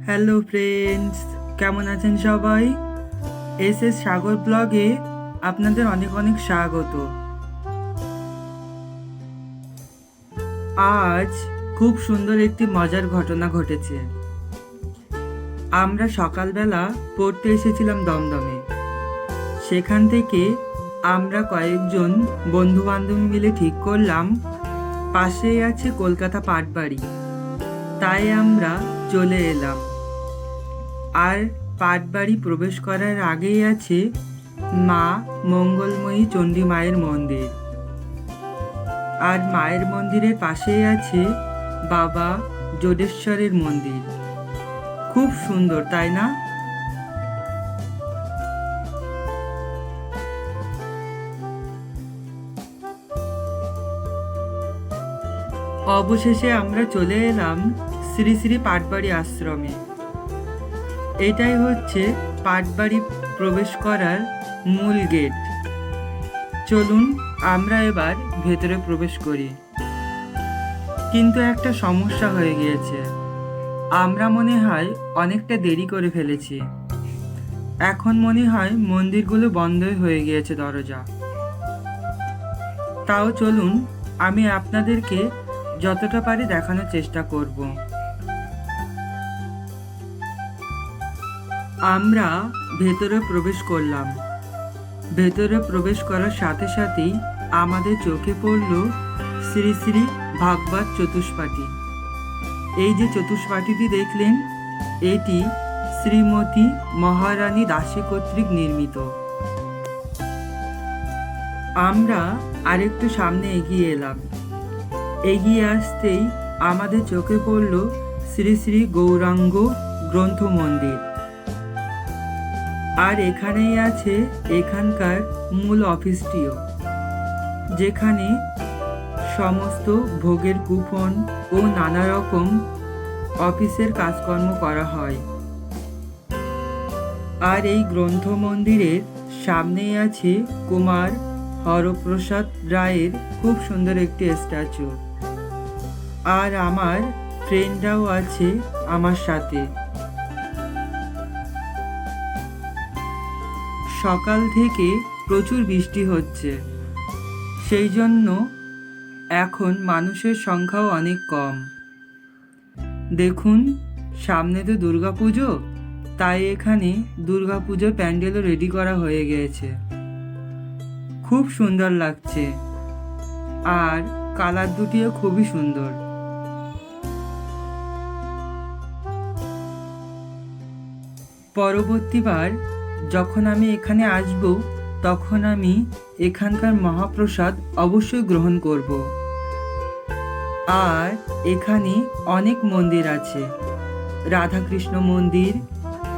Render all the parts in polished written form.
Hello friends, কেমন আছেন সবাই? এস সাগর ব্লগে আপনাদের অনেক অনেক স্বাগত। আজ খুব সুন্দর একটি মজার ঘটনা ঘটেছে। আমরা সকালবেলা পড়তে এসেছিলাম দমদমে। সেখান থেকে আমরা কয়েকজন বন্ধু বান্ধবী মিলে ঠিক করলাম পাশেই আছে কলকাতা পাটবাড়ি, তাই আমরা চলে এলাম। আর পাটবাড়ি প্রবেশ করার আগেই আছে মা মঙ্গলময়ী চণ্ডী মায়ের মন্দির, আর মায়ের মন্দিরের পাশেই আছে বাবা যোগেশ্বরের মন্দির। খুব সুন্দর, তাই না? অবশেষে আমরা চলে এলাম শ্রী শ্রী পাটবাড়ি আশ্রমে। এটাই হচ্ছে পাটবাড়ি প্রবেশ করার মূল গেট। চলুন আমরা এবার ভেতরে প্রবেশ করি। কিন্তু একটা সমস্যা হয়ে গিয়েছে, আমরা মনে হয় অনেকটা দেরি করে ফেলেছি। এখন মনে হয় মন্দিরগুলো বন্ধই হয়ে গিয়েছে দরজা। তাও চলুন আমি আপনাদেরকে যতটা পারি দেখানোর চেষ্টা করব। আমরা ভেতরে প্রবেশ করলাম। ভেতরে প্রবেশ করার সাথে সাথেই আমাদের চোখে পড়ল শ্রী শ্রী ভাগবত চতুষ্পাঠী। এই যে চতুষ্পাঠীটি দেখলেন, এটি শ্রীমতী মহারানী দাসী কর্তৃক নির্মিত। আমরা আরেকটু সামনে এগিয়ে এলাম। এগিয়ে আসতেই আমাদের চোখে পড়ল শ্রী শ্রী গৌরাঙ্গ গ্রন্থ মন্দির। আর এখানেই আছে এখানকার মূল অফিসটিও, যেখানে সমস্ত ভোগের কুপন ও নানা রকম অফিসের কাজকর্ম করা হয়। আর এই গ্রন্থ মন্দিরের সামনেই আছে কুমার হরপ্রসাদ রায়ের খুব সুন্দর একটি স্ট্যাচু। আর আমার ফ্রেন্ডরাও আছে আমার সাথে। সকাল থেকে প্রচুর বৃষ্টি হচ্ছে, সেই জন্য এখন মানুষের সংখ্যাও অনেক কম। দেখুন, সামনে তো দুর্গাপুজো, তাই এখানে দুর্গাপুজোর প্যান্ডেলও রেডি করা হয়ে গিয়েছে। খুব সুন্দর লাগছে, আর কালার দুটিও খুবই সুন্দর। পরবর্তীবার যখন আমি এখানে আসব, তখন আমি এখানকার মহাপ্রসাদ অবশ্যই গ্রহণ করব। আর এখানে অনেক মন্দির আছে, রাধাকৃষ্ণ মন্দির,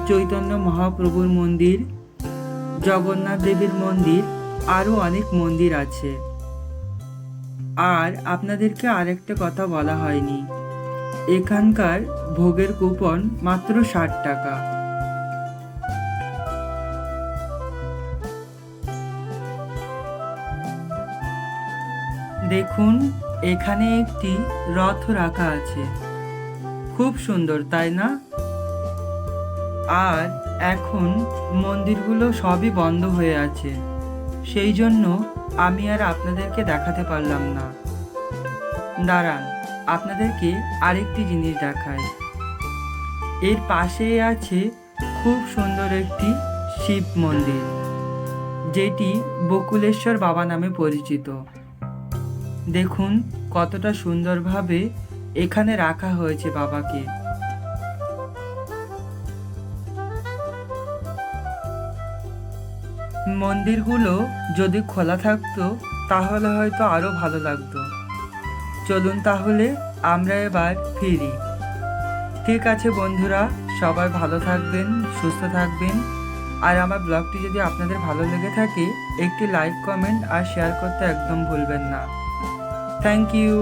চৈতন্য মহাপ্রভুর মন্দির, জগন্নাথ দেবের মন্দির, আরও অনেক মন্দির আছে। আর আপনাদেরকে আরেকটা কথা বলা হয়নি, এখানকার ভোগের কুপন মাত্র 60 টাকা। দেখুন, এখানে একটি রথ রাখা আছে, খুব সুন্দর, তাই না? আর এখন মন্দিরগুলো সবই বন্ধ হয়ে আছে, সেই জন্য আমি আর আপনাদেরকে দেখাতে পারলাম না। দাঁড়ান, আপনাদেরকে আরেকটি জিনিস দেখাই। এর পাশেই আছে খুব সুন্দর একটি শিব মন্দির, যেটি বকুলেশ্বর বাবা নামে পরিচিত। দেখুন কতটা সুন্দরভাবে এখানে রাখা হয়েছে বাবাকে। মন্দিরগুলো যদি খোলা থাকতো তাহলে হয়তো আরো ভালো লাগতো। চলুন তাহলে আমরা এবার ফিরি। ঠিক আছে বন্ধুরা, সবাই ভালো থাকবেন, সুস্থ থাকবেন। আর আমার ব্লগটি যদি আপনাদের ভালো লেগে থাকে, একটি লাইক, কমেন্ট আর শেয়ার করতে একদম ভুলবেন না। Thank you.